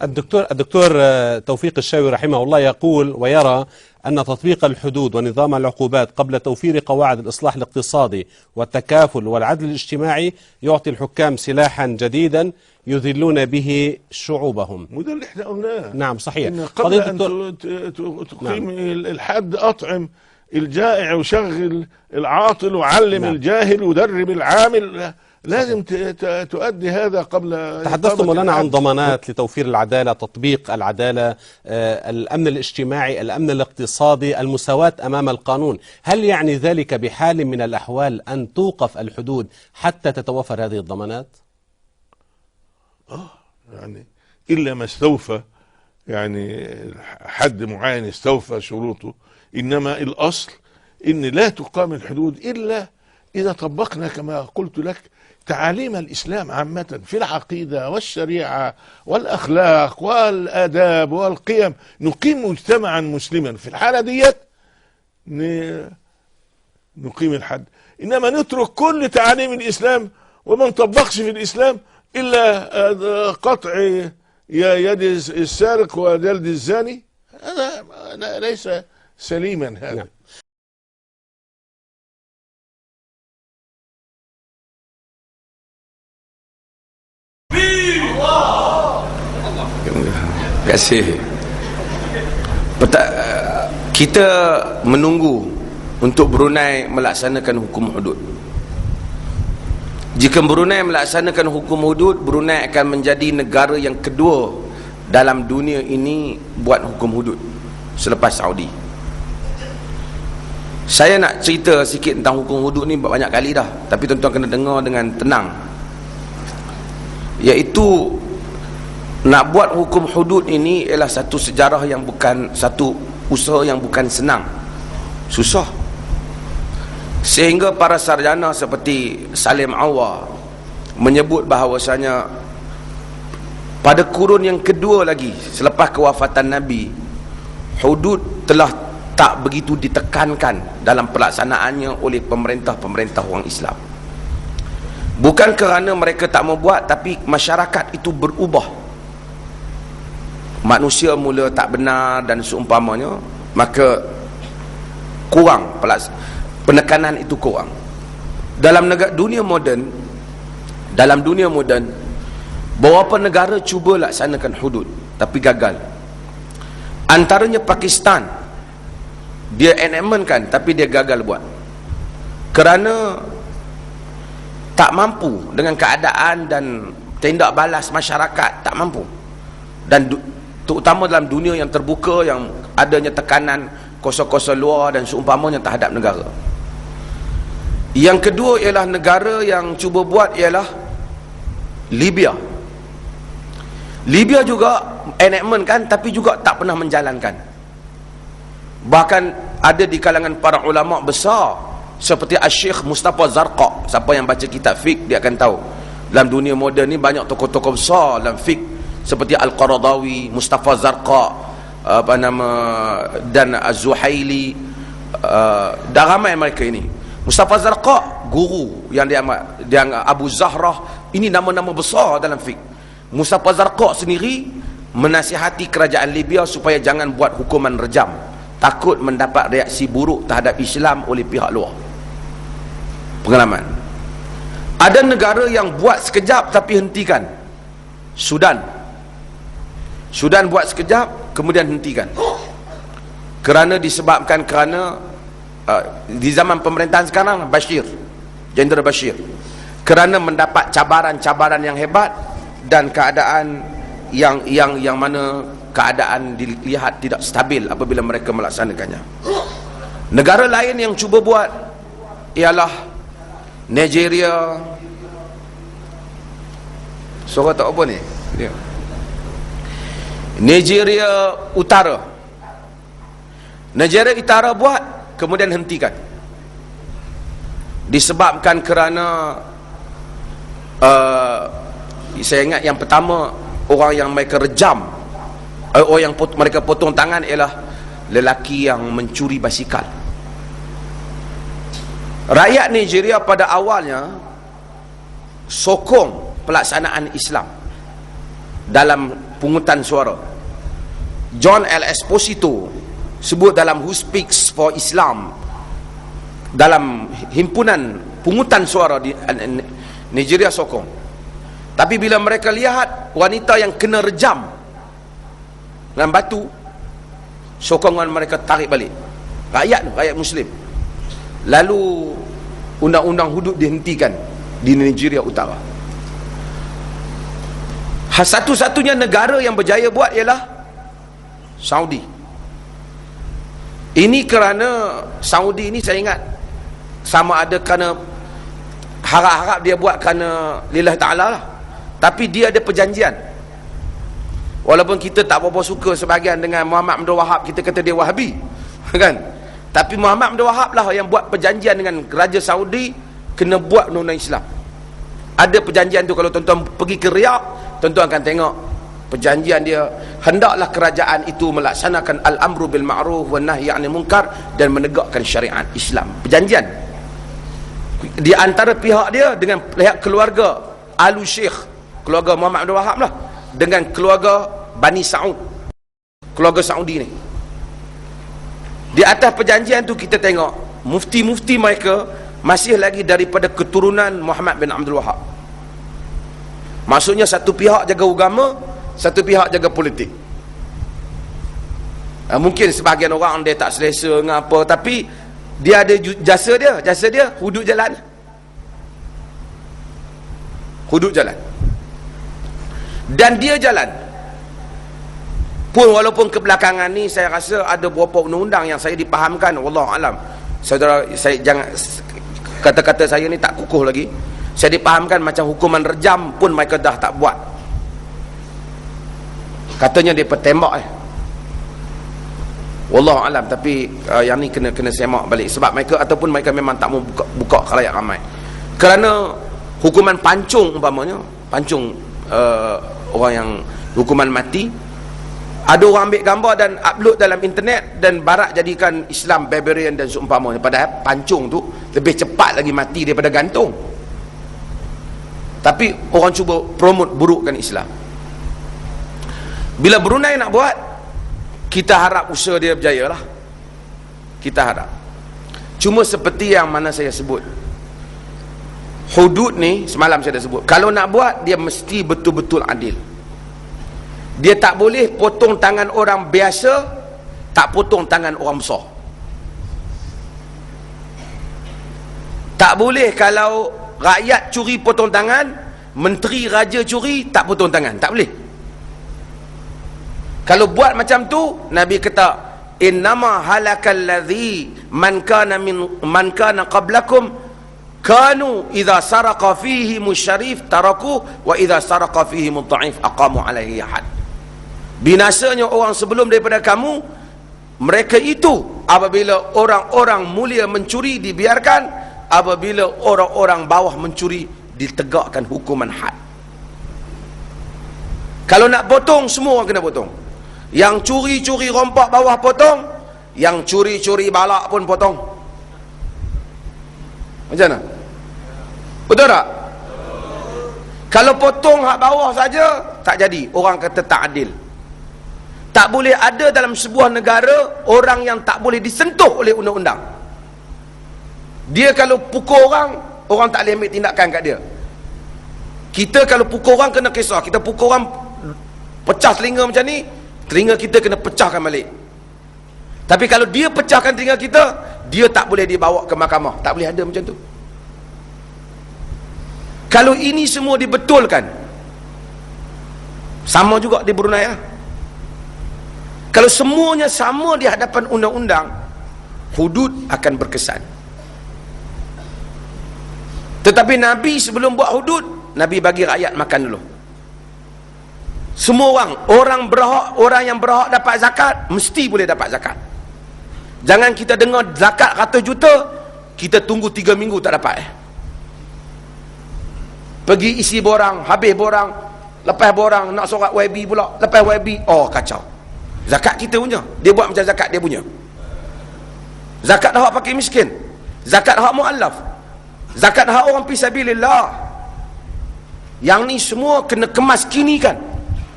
الدكتور توفيق الشاوي رحمه الله يقول ويرى أن تطبيق الحدود ونظام العقوبات قبل توفير قواعد الإصلاح الاقتصادي والتكافل والعدل الاجتماعي يعطي الحكام سلاحا جديدا يذلون به شعوبهم. وده اللي احنا قلناه. نعم صحيح. إن قبل أن تقيم الحد أطعم الجائع وشغل العاطل وعلم الجاهل ودرب العامل. لازم تؤدي هذا قبل. تحدثتم مولانا عن ضمانات لتوفير العدالة، تطبيق العدالة، الأمن الاجتماعي، الأمن الاقتصادي، المساواة أمام القانون. هل يعني ذلك بحال من الأحوال أن توقف الحدود حتى تتوفر هذه الضمانات؟ يعني إلا ما استوفى، يعني حد معين استوفى شروطه. إنما الأصل إن لا تقام الحدود إلا إذا طبقنا كما قلت لك تعاليم الإسلام عامة في العقيدة والشريعة والأخلاق والآداب والقيم، نقيم مجتمعا مسلما. في الحالة ديت نقيم الحد. إنما نترك كل تعاليم الإسلام وما نطبقش في الإسلام إلا قطع يد السارق وجلد الزاني، هذا ليس سليما. هذا Terima kasih. Kita menunggu untuk Brunei melaksanakan hukum hudud. Jika Brunei melaksanakan hukum hudud, Brunei akan menjadi negara yang kedua dalam dunia ini buat hukum hudud selepas Saudi. Saya nak cerita sikit tentang hukum hudud ni banyak kali dah, tapi tuan-tuan kena dengar dengan tenang. Iaitu nak buat hukum hudud ini ialah satu sejarah yang bukan, satu usaha yang bukan senang, susah. Sehingga para sarjana seperti Salim Awar menyebut bahawasanya pada kurun yang kedua lagi selepas kewafatan Nabi, hudud telah tak begitu ditekankan dalam pelaksanaannya oleh pemerintah-pemerintah orang Islam. Bukan kerana mereka tak mau buat, tapi masyarakat itu berubah. Manusia mula tak benar dan seumpamanya, maka kurang penekanan itu kurang. Dalam dunia moden, beberapa negara cuba laksanakan hudud tapi gagal. Antaranya Pakistan, dia enactmentkan tapi dia gagal buat kerana tak mampu dengan keadaan dan tindak balas masyarakat, tak mampu. Dan terutama dalam dunia yang terbuka, yang adanya tekanan kuasa-kuasa luar dan seumpamanya terhadap negara. Yang kedua ialah negara yang cuba buat ialah Libya. Libya juga enactment kan, tapi juga tak pernah menjalankan. Bahkan ada di kalangan para ulama besar seperti Syekh Mustafa Zarqa. Siapa yang baca kitab fiqh dia akan tahu, dalam dunia moden ni banyak tokoh-tokoh besar dalam fiqh seperti Al-Qaradawi, Mustafa Zarqa, dan Az-Zuhaili, dah ramai mereka ini. Mustafa Zarqa guru yang dia Abu Zahrah, ini nama-nama besar dalam fiqh. Mustafa Zarqa sendiri menasihati kerajaan Libya supaya jangan buat hukuman rejam, takut mendapat reaksi buruk terhadap Islam oleh pihak luar. Pengalaman. Ada negara yang buat sekejap tapi hentikan. Sudan buat sekejap kemudian hentikan kerana disebabkan di zaman pemerintahan sekarang Jeneral Bashir, kerana mendapat cabaran-cabaran yang hebat dan keadaan yang mana keadaan dilihat tidak stabil apabila mereka melaksanakannya. Negara lain yang cuba buat ialah Nigeria. Suara tak apa ni? Nigeria Utara. Nigeria Utara buat kemudian hentikan disebabkan kerana saya ingat yang pertama, orang yang mereka rejam, orang yang mereka potong tangan ialah lelaki yang mencuri basikal. Rakyat Nigeria pada awalnya sokong pelaksanaan Islam dalam pungutan suara. John L. Esposito sebut dalam Who Speaks for Islam, dalam himpunan pungutan suara di Nigeria sokong. Tapi bila mereka lihat wanita yang kena rejam dengan batu, sokongan mereka tarik balik. Rakyat Muslim. Lalu undang-undang hudud dihentikan di Nigeria Utara. Satu-satunya negara yang berjaya buat ialah Saudi. Ini kerana Saudi ini saya ingat sama ada kerana harap-harap dia buat kerana lillahi ta'ala lah, tapi dia ada perjanjian. Walaupun kita tak berapa suka sebahagian dengan Muhammad Abdul Wahab, kita kata dia Wahabi kan, tapi Muhammad Abdul Wahab lah yang buat perjanjian dengan Raja Saudi kena buat undang-undang Islam. Ada perjanjian tu, kalau tuan-tuan pergi ke Riyadh, tuan-tuan akan tengok perjanjian dia, hendaklah kerajaan itu melaksanakan al-amru bil ma'ruf wa nahyi 'anil munkar dan menegakkan syariat Islam. Perjanjian di antara pihak dia dengan pihak keluarga Alu Sheikh, keluarga Muhammad Abdul Wahab lah, dengan keluarga Bani Saud, keluarga Saudi ni. Di atas perjanjian tu kita tengok mufti-mufti mereka masih lagi daripada keturunan Muhammad bin Abdul Wahab. Maksudnya satu pihak jaga agama, satu pihak jaga politik. Mungkin sebahagian orang dia tak selesa dengan apa, tapi dia ada jasa dia hudud jalan. Hudud jalan. Dan dia jalan. Pun walaupun kebelakangan ni saya rasa ada beberapa undang-undang yang saya dipahamkan, wallahu alam. Saudara, saya jangan kata-kata saya ni tak kukuh lagi. Saya dipahamkan macam hukuman rejam pun mereka dah tak buat. Katanya dia petembak wallahu alam, tapi yang ni kena semak balik sebab mereka, ataupun mereka memang tak mau buka khalayak ramai. Kerana hukuman pancung umpamanya, pancung orang yang hukuman mati, ada orang ambil gambar dan upload dalam internet dan barat jadikan Islam barbarian dan seumpamanya, padahal pancung tu lebih cepat lagi mati daripada gantung. Tapi orang cuba promote burukkan Islam. Bila Brunei nak buat, kita harap usaha dia berjaya lah, kita harap. Cuma seperti yang mana saya sebut, hudud ni semalam saya dah sebut, kalau nak buat dia mesti betul-betul adil. Dia tak boleh potong tangan orang biasa, tak potong tangan orang besar. Tak boleh kalau rakyat curi potong tangan, menteri raja curi tak potong tangan, tak boleh. Kalau buat macam tu, Nabi kata innama halakal ladzi man kana qablakum kanu idza saraqa fihi musyarif taraku wa idza saraqa fihi mudha'if aqamu alaihi had. Binasanya orang sebelum daripada kamu, mereka itu apabila orang-orang mulia mencuri dibiarkan, apabila orang-orang bawah mencuri ditegakkan hukuman had. Kalau nak potong, semua orang kena potong. Yang curi-curi rompak bawah potong, yang curi-curi balak pun potong. Macam mana? Betul tak? Kalau potong hak bawah saja tak jadi, orang kata tak adil. Tak boleh ada dalam sebuah negara orang yang tak boleh disentuh oleh undang-undang. Dia kalau pukul orang, orang tak boleh ambil tindakan kat dia. Kita kalau pukul orang kena kisah. Kita pukul orang pecah telinga macam ni, telinga kita kena pecahkan balik. Tapi kalau dia pecahkan telinga kita, dia tak boleh dibawa ke mahkamah. Tak boleh ada macam tu. Kalau ini semua dibetulkan, sama juga di Brunei lah. Kalau semuanya sama di hadapan undang-undang, hudud akan berkesan. Tetapi Nabi sebelum buat hudud, Nabi bagi rakyat makan dulu. Semua orang berhak, orang yang berhak dapat zakat mesti boleh dapat zakat. Jangan kita dengar zakat 100 juta, kita tunggu 3 minggu tak dapat. Pergi isi borang, habis borang, lepas borang nak sorak YB pula, lepas YB, oh kacau. Zakat kita punya, dia buat macam zakat dia punya. Zakat hak pakai miskin, zakat hak mu'allaf, zakat hak orang fi sabilillah. Yang ni semua kena kemas kini kan.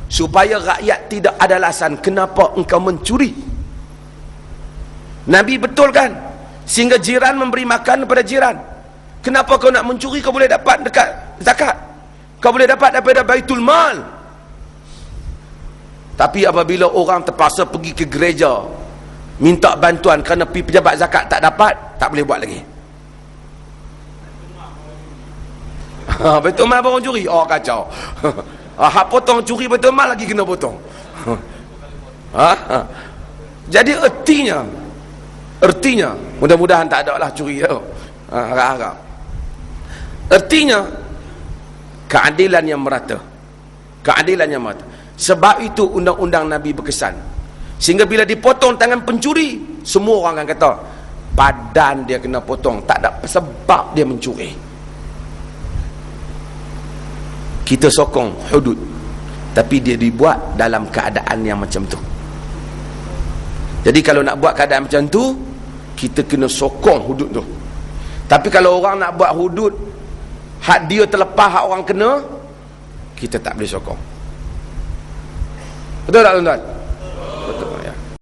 supaya rakyat tidak ada alasan kenapa engkau mencuri. Nabi betulkan, sehingga jiran memberi makan kepada jiran. Kenapa kau nak mencuri? Kau boleh dapat dekat zakat, kau boleh dapat daripada Baitul Mal. Tapi apabila orang terpaksa pergi ke gereja minta bantuan kerana pejabat zakat tak dapat, tak boleh buat lagi. Baitul Mal baru curi, oh kacau. Hak potong curi Baitul Mal lagi kena potong. Jadi ertinya mudah-mudahan tak ada lah curi tu. Harap-harap. Ertinya keadilan yang merata. Keadilan yang merata. Sebab itu undang-undang Nabi berkesan. Sehingga bila dipotong tangan pencuri, semua orang akan kata badan dia kena potong, tak ada sebab dia mencuri. Kita sokong hudud, tapi dia dibuat dalam keadaan yang macam tu. Jadi kalau nak buat keadaan macam tu, kita kena sokong hudud tu. Tapi kalau orang nak buat hudud hak dia terlepas hak orang kena, kita tak boleh sokong. Betul tak tuan-tuan?